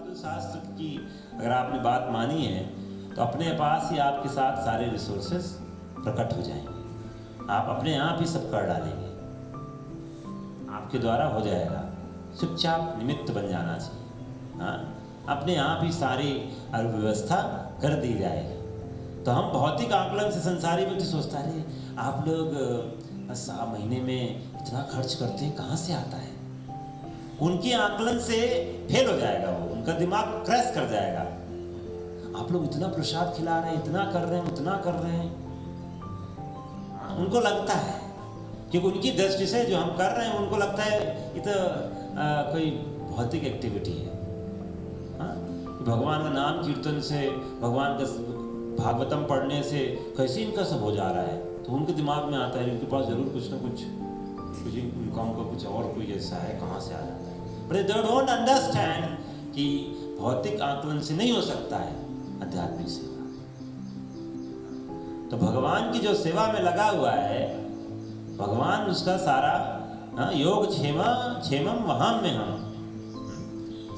साधु शास्त्र की अगर आपने बात मानी है तो अपने पास ही आपके साथ सारे रिसोर्सेस प्रकट हो जाएंगे। आप अपने आप ही सब कर डालेंगे, आपके द्वारा हो जाएगा। चुपचाप निमित्त बन जाना चाहिए। हाँ, अपने आप ही सारी व्यवस्था कर दी जाएगी। तो हम भौतिक आकलन से संसारी व्यक्ति सोचता है आप लोग 7 महीने में इतना खर्च करते हैं, कहाँ से आता है? उनके आकलन से फेल हो जाएगा, वो उनका दिमाग क्रैश कर जाएगा। आप लोग इतना प्रसाद खिला रहे हैं, इतना कर रहे हैं, उतना कर रहे हैं। उनको लगता है क्योंकि उनकी दृष्टि से जो हम कर रहे हैं उनको लगता है ये तो कोई भौतिक एक्टिविटी है। हाँ? भगवान का नाम कीर्तन से, भगवान का भागवतम पढ़ने से कैसे इनका सब हो जा रहा है। तो उनके दिमाग में आता है इनके पास जरूर कुछ ना कुछ इनकम का कुछ और कोई ऐसा है, कहाँ से आ जाता है। बट दे डोंट अंडरस्टैंड कि भौतिक आकलन से नहीं हो सकता है आध्यात्मिक सेवा। तो भगवान की जो सेवा में लगा हुआ है, भगवान उसका सारा योग क्षेमम वहां में हम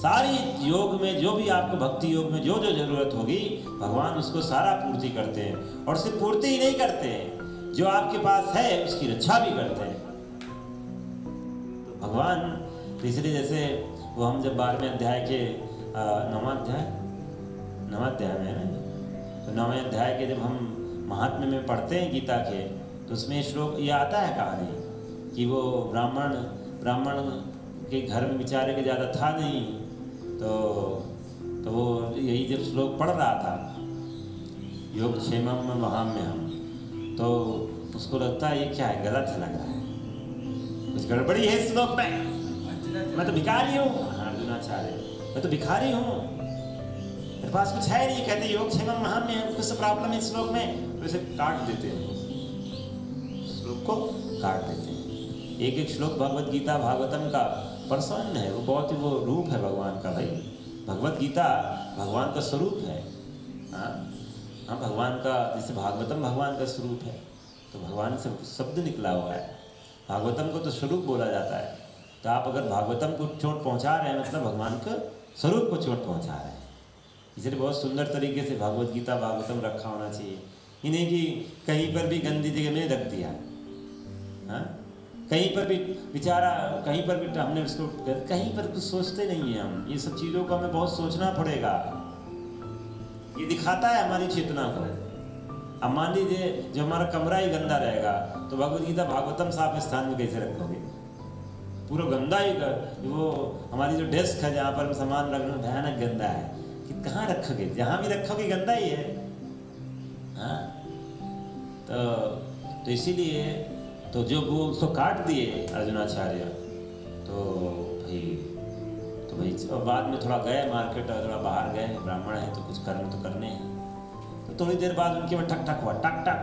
सारी योग में जो भी आपको भक्ति योग में जो जो जरूरत होगी भगवान उसको सारा पूर्ति करते हैं। और सिर्फ पूर्ति ही नहीं करते हैं, जो आपके पास है उसकी रक्षा भी करते हैं। तो भगवान तीसरे जैसे वो हम जब 12वें अध्याय के 9वां अध्याय में है, तो 9वें अध्याय के जब हम महात्म्य में पढ़ते हैं गीता के, तो उसमें श्लोक ये आता है कहानी कि वो ब्राह्मण के घर में बेचारे के ज़्यादा था नहीं, तो वो यही जब श्लोक पढ़ रहा था योग क्षेमम वहां में हम, तो उसको लगता है ये क्या है, गलत लग रहा है, कुछ गड़बड़ी है इस श्लोक में। मैं तो भिखारी हूँ, अर्जुनाचार्य मैं तो भिखारी हूँ, मेरे पास कुछ है नहीं। कहते योग क्षेमम वहां में कुछ प्रॉब्लम है इस श्लोक में, तो इसे काट देते हैं, श्लोक को काट देते हैं। एक एक श्लोक भगवत गीता भागवतम का पर्सन है, वो बहुत ही वो रूप है भगवान का। भाई भगवत गीता भगवान का स्वरूप है। हाँ, भगवान का, जैसे भागवतम भगवान का स्वरूप है, तो भगवान से शब्द निकला हुआ है। भागवतम को तो स्वरूप बोला जाता है। तो आप अगर भागवतम को चोट पहुंचा रहे हैं मतलब भगवान के स्वरूप को चोट पहुंचा रहे हैं। इसलिए बहुत सुंदर तरीके से भगवत गीता भागवतम रखा होना चाहिए। ये नहीं कि कहीं पर भी गंदी जगह में रख दिया। हाँ, कहीं पर भी बेचारा, कहीं पर भी हमने उसको, कहीं पर कुछ सोचते नहीं है हम। ये सब चीज़ों को हमें बहुत सोचना पड़ेगा। ये दिखाता है हमारी चेतना को। अब मान लीजिए जो हमारा कमरा ही गंदा रहेगा तो भगवद गीता भागवतम साफ स्थान में कैसे रखोगे? पूरा गंदा ही वो हमारी जो डेस्क है जहाँ पर हम सामान रखना भयानक गंदा है कि कहाँ रखोगे? जहाँ भी रखोगे गंदा ही है। हाँ, तो इसीलिए तो जो वो उसको काट दिए अर्जुनाचार्य, तो भाई बाद में थोड़ा गए मार्केट, थोड़ा बाहर गए, ब्राह्मण है तो कुछ कर्म तो करने हैं। तो थोड़ी देर बाद उनके में ठक ठक हुआ, टक टक,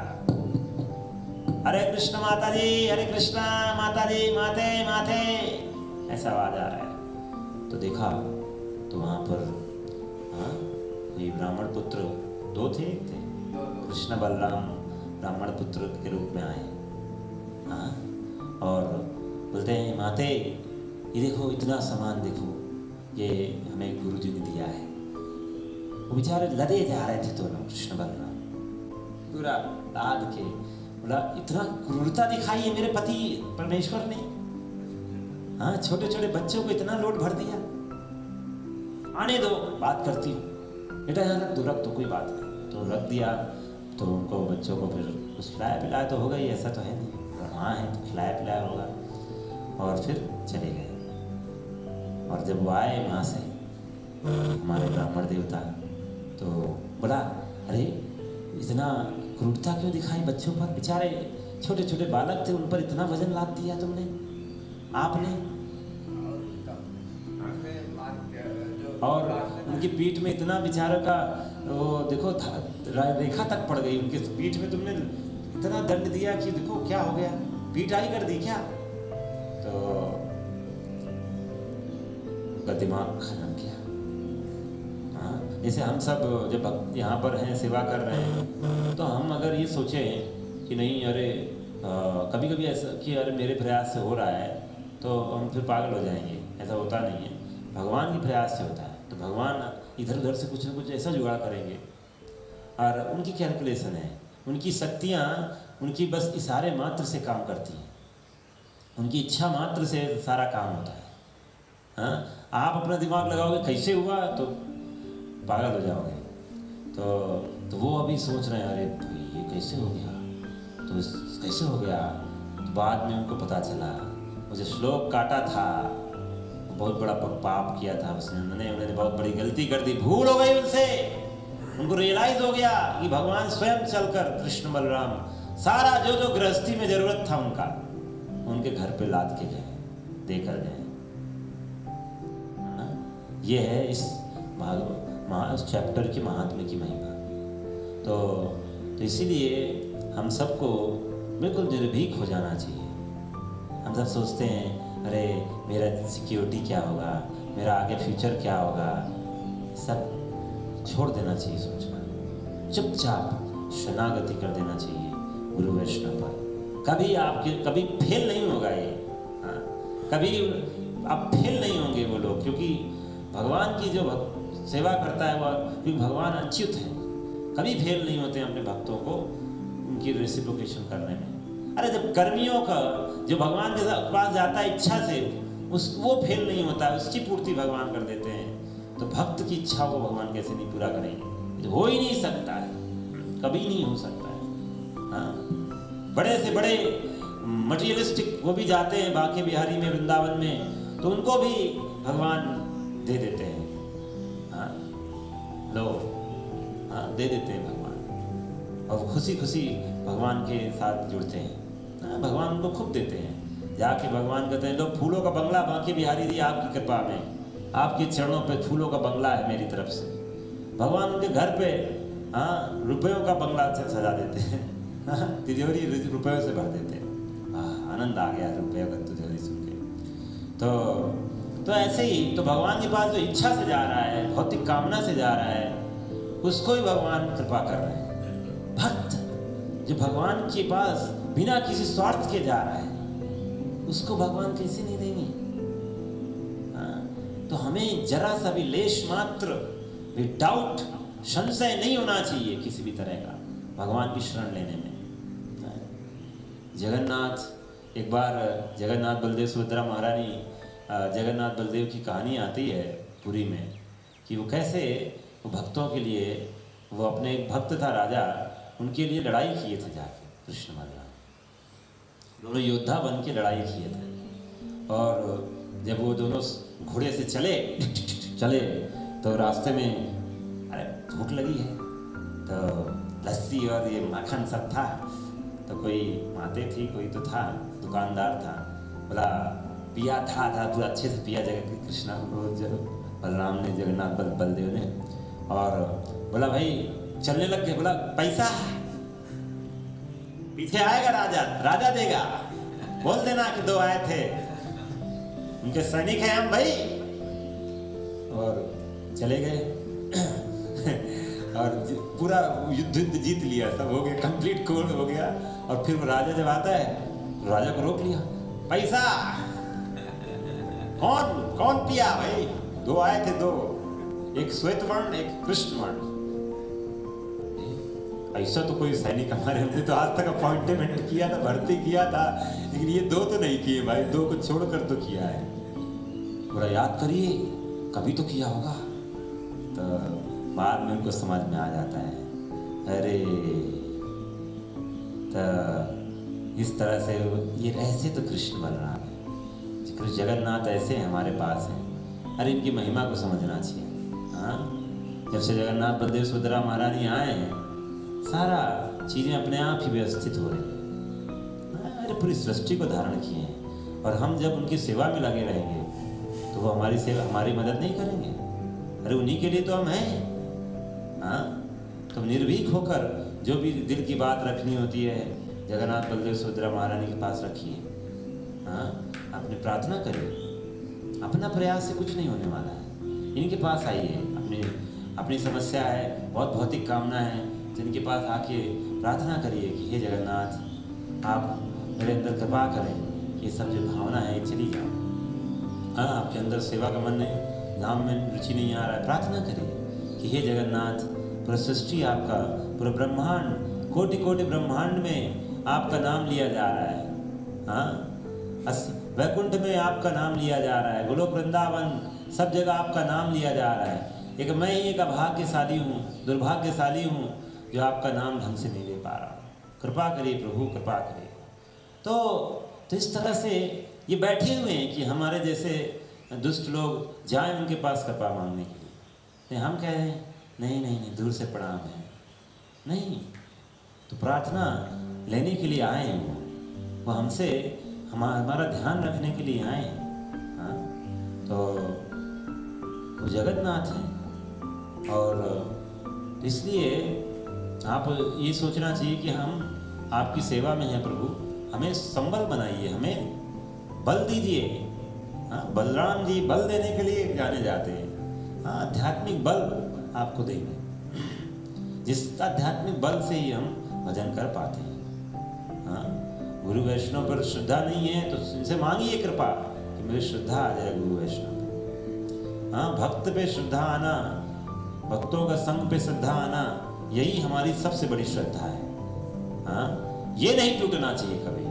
हरे कृष्ण माता जी, हरे कृष्ण माता जी, माते माते, ऐसा आवाज आ रहा है। तो देखा तो वहाँ पर कोई ब्राह्मण पुत्र 2 थे, कृष्ण बलराम ब्राह्मण पुत्र के रूप में आए। हाँ, और बोलते हैं माते ये देखो इतना सामान देखो, ये हमें गुरु जी ने दिया है। वो बेचारे लदे जा रहे थे दोनों, कृष्ण बलराम पूरा लाद के। बोला इतना क्रूरता दिखाई है मेरे पति परमेश्वर ने। हाँ, छोटे छोटे बच्चों को इतना लोड भर दिया। आने दो, बात करती हूँ। बेटा यहाँ रख दो, रख दो, कोई बात नहीं। तो रख दिया। तो उनको बच्चों को फिर कुछ खिलाया पिलाया तो होगा ही, ऐसा तो है नहीं, हाँ है तो खिलाया पिलाया होगा। और फिर चले गए। और जब वो आए वहाँ से हमारे ब्राह्मण देवता, तो बोला अरे इतना क्रूरता क्यों दिखाई बच्चों पर? बेचारे छोटे छोटे बालक थे, उन पर इतना वजन लाद दिया तुमने, आपने। और उनकी पीठ में इतना बेचारों का वो देखो रेखा तक पड़ गई उनके पीठ में, तुमने इतना दंड दिया कि देखो क्या हो गया, पीठ आई कर दी क्या? तो उनका दिमाग खत्म किया। हाँ, जैसे हम सब जब यहाँ पर हैं, सेवा कर रहे हैं, तो हम अगर ये सोचें कि नहीं अरे कभी कभी ऐसा कि अरे मेरे प्रयास से हो रहा है, तो हम फिर पागल हो जाएंगे। ऐसा होता नहीं है, भगवान के प्रयास से होता है। तो भगवान इधर उधर से कुछ ना कुछ ऐसा जुगाड़ करेंगे। और उनकी कैलकुलेशन है, उनकी शक्तियाँ उनकी बस इशारे मात्र से काम करती हैं, उनकी इच्छा मात्र से सारा काम होता है। हाँ, आप अपना दिमाग लगाओगे कैसे हुआ तो पागल हो जाओगे। तो वो अभी सोच रहे हैं अरे ये कैसे हो गया, तो कैसे हो गया। तो बाद में उनको पता चला मुझे श्लोक काटा था, बहुत बड़ा पाप किया था उसने, उन्होंने बहुत बड़ी गलती कर दी, भूल हो गई उनसे। उनको रियलाइज हो गया कि भगवान स्वयं चलकर कृष्ण बलराम सारा जो जो गृहस्थी में जरूरत था उनका उनके घर पे लाद के गए, देकर गए। ये है इस चैप्टर की महात्म्य की महिमा। तो इसीलिए हम सबको बिल्कुल निर्भीक हो जाना चाहिए। हम सब सोचते हैं अरे मेरा सिक्योरिटी क्या होगा, मेरा आगे फ्यूचर क्या होगा, सब छोड़ देना चाहिए सोचना, चुपचाप शरणागति कर देना चाहिए गुरु वैष्णव पर। कभी फेल नहीं होगा ये। हाँ, कभी आप फेल नहीं होंगे वो लोग, क्योंकि भगवान की जो सेवा करता है वह, क्योंकि भगवान अच्युत है, कभी फेल नहीं होते अपने भक्तों को उनकी रेसिप्रोकेशन करने में। अरे जब कर्मियों का जो भगवान के पास जाता है इच्छा से, वो फेल नहीं होता, उसकी पूर्ति भगवान कर देते हैं। तो भक्त की इच्छाओं को भगवान कैसे नहीं पूरा करेंगे, तो हो ही नहीं सकता है, कभी नहीं हो सकता है। हाँ, बड़े से बड़े मटेरियलिस्टिक वो भी जाते हैं बांके बिहारी में, वृंदावन में, तो उनको भी भगवान दे देते हैं। हाँ, लो, हाँ, दे देते हैं भगवान, और खुशी खुशी भगवान के साथ जुड़ते हैं। हाँ, भगवान उनको खूब देते हैं। जाके भगवान कहते हैं लो फूलों का बंगला बांके बिहारी दिया आपकी कृपा में, आपके चरणों पे फूलों का बंगला है मेरी तरफ से। भगवान उनके घर पे हाँ रुपयों का बंगला से सजा देते हैं, तिजोरी रुपयों से भर देते हैं। आनंद आ गया रुपयों का तिजोरी सुन के। तो ऐसे ही तो भगवान के पास जो इच्छा से जा रहा है, भौतिक कामना से जा रहा है, उसको ही भगवान कृपा कर रहे हैं। भक्त जो भगवान के पास बिना किसी स्वार्थ के जा रहा है, उसको भगवान कैसे नहीं देंगे। तो हमें जरा सा भी लेश मात्र भी डाउट, संशय नहीं होना चाहिए किसी भी तरह का भगवान की शरण लेने में। जगन्नाथ, एक बार जगन्नाथ बलदेव सुभद्रा महारानी, जगन्नाथ बलदेव की कहानी आती है पुरी में कि वो कैसे वो भक्तों के लिए, वो अपने एक भक्त था राजा, उनके लिए लड़ाई किए थे जाके कृष्ण बलराम, दोनों योद्धा बन के लड़ाई किए थे। और जब वो दोनों घोड़े से चले तो रास्ते में अरे भूख लगी है, तो लस्सी और ये माखन सब था, तो कोई माते थी, कोई तो था दुकानदार था, बोला पिया था पूरा अच्छे से पिया जगह कृष्णा बलराम ने, जगन्नाथ बलदेव ने, और बोला भाई चलने लग गए। बोला पैसा पीछे आएगा राजा देगा, बोल देना कि 2 आए थे, उनके सैनिक हैं हम भाई। और चले गए और पूरा युद्ध जीत लिया, सब हो गया, कंप्लीट कोड हो गया। और फिर वो राजा जब आता है तो राजा को रोक लिया, पैसा कौन पिया भाई? 2 आए थे, 2, एक श्वेत वर्ण एक कृष्ण वर्ण। ऐसा तो कोई सैनिक हमारे, हमने तो आज तक अपॉइंटमेंट किया था, भर्ती किया था, लेकिन ये 2 तो नहीं किए भाई, 2 को छोड़कर तो किया है। थोड़ा याद करिए, कभी तो किया होगा। तो बाद में उनको समझ में आ जाता है, अरे तो इस तरह से ये ऐसे तो कृष्ण बलराम है, कृष्ण जगन्नाथ ऐसे हमारे पास हैं। अरे इनकी महिमा को समझना चाहिए। हाँ, जब से जगन्नाथ बलदेव सुभद्रा महारानी आए हैं, सारा चीज़ें अपने आप ही व्यवस्थित हो रही हैं। अरे पूरी सृष्टि को धारण किए हैं, और हम जब उनकी सेवा में लगे रहेंगे तो वो हमारी सेवा, हमारी मदद नहीं करेंगे। अरे उन्हीं के लिए तो हम हैं। हाँ, तो निर्भीक होकर जो भी दिल की बात रखनी होती है जगन्नाथ बलदेव सुभद्रा महारानी के पास रखिए। हाँ, अपनी प्रार्थना करिए, अपना प्रयास से कुछ नहीं होने वाला है। इनके पास आइए, अपनी समस्या है, बहुत भौतिक कामना है, जिनके पास आके प्रार्थना करिए कि हे जगन्नाथ, आप मेरे अंदर कृपा करें, ये सब जो भावना है चली जाए। हाँ, आपके अंदर सेवा का मन नहीं, धाम में रुचि नहीं आ रहा है, प्रार्थना करिए कि हे जगन्नाथ, पूरा सृष्टि आपका, पूरा ब्रह्मांड, कोटि कोटि ब्रह्मांड में आपका नाम लिया जा रहा है। हाँ, वैकुंठ में आपका नाम लिया जा रहा है, गोलोक वृंदावन सब जगह आपका नाम लिया जा रहा है। एक मैं ही एक अभाग्यशाली हूँ, दुर्भाग्यशाली हूँ जो आपका नाम ढंग से नहीं ले पा रहा हूँ। कृपा करिए प्रभु, कृपा करिए। तो इस तरह से ये बैठे हुए हैं कि हमारे जैसे दुष्ट लोग जाएं उनके पास कृपा मांगने के लिए। नहीं, हम कह रहे हैं नहीं नहीं नहीं, दूर से प्रणाम है, नहीं, तो प्रार्थना लेने के लिए आए हैं वो हमसे हमारा ध्यान रखने के लिए आए हैं। हाँ, तो वो जगन्नाथ हैं और इसलिए आप ये सोचना चाहिए कि हम आपकी सेवा में हैं प्रभु, हमें संबल बनाइए, हमें बल दीजिए। हाँ, बलराम जी बल देने के लिए जाने जाते हैं। हाँ, आध्यात्मिक बल आपको देंगे, जिस आध्यात्मिक बल से ही हम भजन कर पाते हैं। हाँ, गुरु वैष्णव पर श्रद्धा नहीं है तो इनसे मांगिए कृपा कि मुझे श्रद्धा आ जाए गुरु वैष्णव पे। हाँ, भक्त पे श्रद्धा आना, भक्तों का संग पे श्रद्धा आना, यही हमारी सबसे बड़ी श्रद्धा है। हाँ, ये नहीं टूटना चाहिए कभी।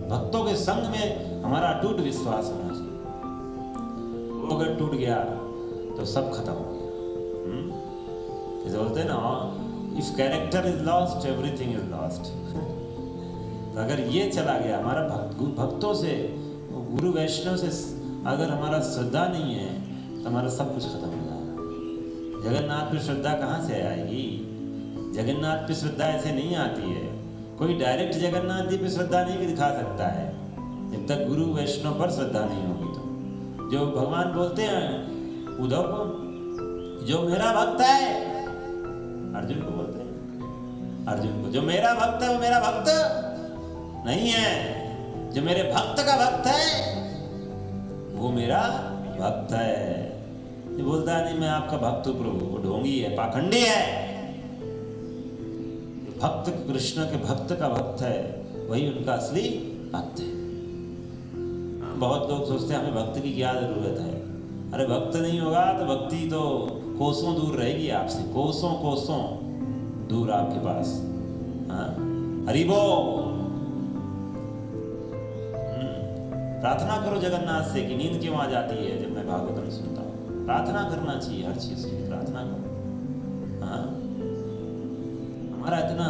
भक्तों के संग में हमारा अटूट विश्वास होना चाहिए। वो अगर टूट गया तो सब खत्म हो गया। जैसे बोलते हैं ना, if character is lost everything is lost. तो अगर ये चला गया, हमारा भक्तों से, गुरु वैष्णव से अगर हमारा श्रद्धा नहीं है तो हमारा सब कुछ खत्म हो जाएगा। जगन्नाथ पे श्रद्धा कहाँ से आएगी? जगन्नाथ पे श्रद्धा ऐसे नहीं आती है। कोई डायरेक्ट जगन्नाथ जी पे श्रद्धा नहीं दिखा सकता है जब तक गुरु वैष्णव पर श्रद्धा नहीं होगी। तो जो भगवान बोलते हैं उद्धव को, जो मेरा भक्त है, अर्जुन को बोलते हैं, अर्जुन को, जो मेरा भक्त है वो मेरा भक्त नहीं है, जो मेरे भक्त का भक्त है वो मेरा भक्त है। ये बोलता है नहीं मैं आपका भक्त हूँ प्रभु, वो ढोंगी है, पाखंडी है। भक्त कृष्ण के भक्त का भक्त है, वही उनका असली भक्त है। बहुत लोग सोचते हैं हमें भक्त की क्या जरूरत है। अरे भक्त नहीं होगा तो भक्ति तो कोसों दूर रहेगी आपसे, कोसों कोसों दूर आपके पास। हाँ, हरि बोल। प्रार्थना करो जगन्नाथ से कि नींद क्यों आ जाती है जब मैं भागवतम सुनता हूँ। प्रार्थना करना चाहिए, हर चीज की प्रार्थना करो। हाँ, हमारा इतना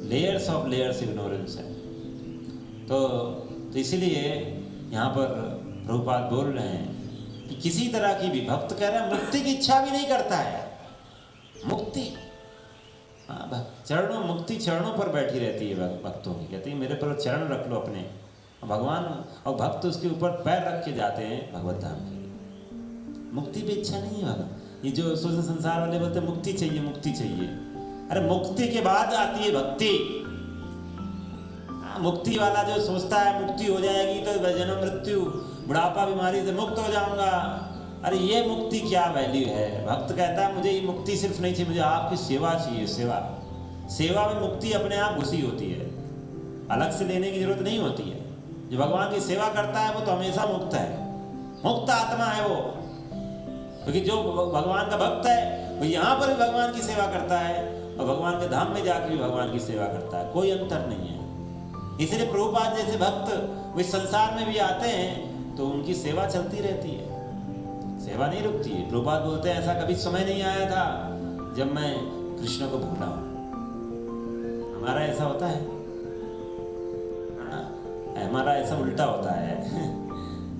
लेयर्स ऑफ लेयर्स इग्नोरेंस है। तो इसीलिए यहाँ पर प्रभुपाद बोल रहे हैं कि किसी तरह की भी, भक्त कह रहे हैं मुक्ति की इच्छा भी नहीं करता है। मुक्ति, हाँ, चरणों, मुक्ति चरणों पर बैठी रहती है भक्तों की। कहती है मेरे पर चरण रख लो अपने, भगवान और भक्त उसके ऊपर पैर रख के जाते हैं भगवत धाम के लिए। मुक्ति भी इच्छा नहीं है। ये जो सोचे संसार वाले बोलते मुक्ति चाहिए, मुक्ति चाहिए। अरे मुक्ति के बाद आती है भक्ति। मुक्ति वाला जो सोचता है मुक्ति हो जाएगी तो जन्म मृत्यु बुढ़ापा बीमारी से मुक्त हो जाऊंगा, अरे ये मुक्ति क्या वैल्यू है। भक्त कहता है मुझे ये मुक्ति सिर्फ नहीं चाहिए, मुझे आपकी सेवा चाहिए। सेवा, सेवा में मुक्ति अपने आप घुसी होती है, अलग से लेने की जरूरत नहीं होती है। जो भगवान की सेवा करता है वो तो हमेशा मुक्त है, मुक्त आत्मा है वो। क्योंकि जो भगवान का भक्त है वो यहाँ पर भी भगवान की सेवा करता है और भगवान के धाम में जाकर भी भगवान की सेवा करता है, कोई अंतर नहीं है। इसलिए प्रभुपाद जैसे भक्त वो इस संसार में भी आते हैं तो उनकी सेवा चलती रहती है, सेवा नहीं रुकती है। प्रभुपाद बोलते हैं ऐसा कभी समय नहीं आया था जब मैं कृष्ण को भूला हूँ। हमारा ऐसा होता है, हमारा ऐसा उल्टा होता है।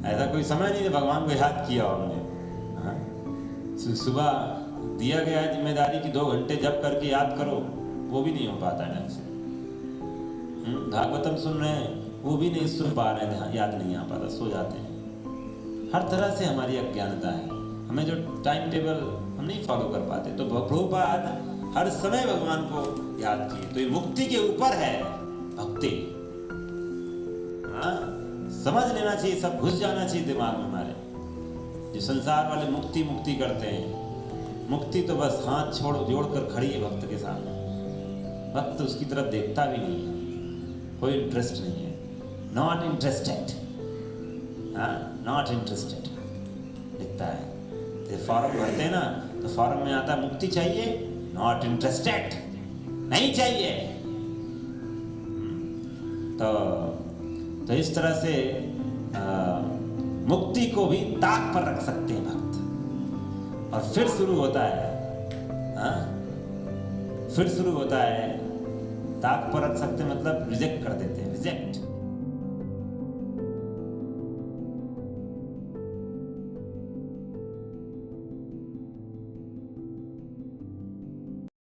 ऐसा कोई समय नहीं है भगवान को याद किया हमने। सुबह दिया गया है जिम्मेदारी की 2 घंटे जब करके याद करो, वो भी नहीं हो पाता है ढंग से। भागवतम सुन रहे हैं वो भी नहीं सुन पा रहे हैं, याद नहीं आ पाता, सो जाते हैं। हर तरह से हमारी अज्ञानता है, हमें जो टाइम टेबल हम नहीं फॉलो कर पाते। तो प्रभुपाद हर समय भगवान को याद किए। तो ये मुक्ति के ऊपर है भक्ति। हाँ, समझ लेना चाहिए, सब घुस जाना चाहिए दिमाग में हमारे। जो संसार वाले मुक्ति मुक्ति करते हैं, मुक्ति तो बस हाथ जोड़कर खड़ी है भक्त के सामने। भक्त उसकी तरफ देखता भी नहीं है, कोई इंटरेस्ट नहीं है, नॉट इंटरेस्टेड। हाँ, नॉट इंटरेस्टेड। लिखता है। तो फॉर्म भरते हैं ना, तो फॉर्म में आता मुक्ति चाहिए, नॉट इंटरेस्टेड, नहीं चाहिए। तो इस तरह से मुक्ति को भी ताक पर रख सकते हैं भक्त। और फिर शुरू होता है, फिर शुरू होता है, ताक पर रख सकते मतलब रिजेक्ट कर देते हैं, रिजेक्ट।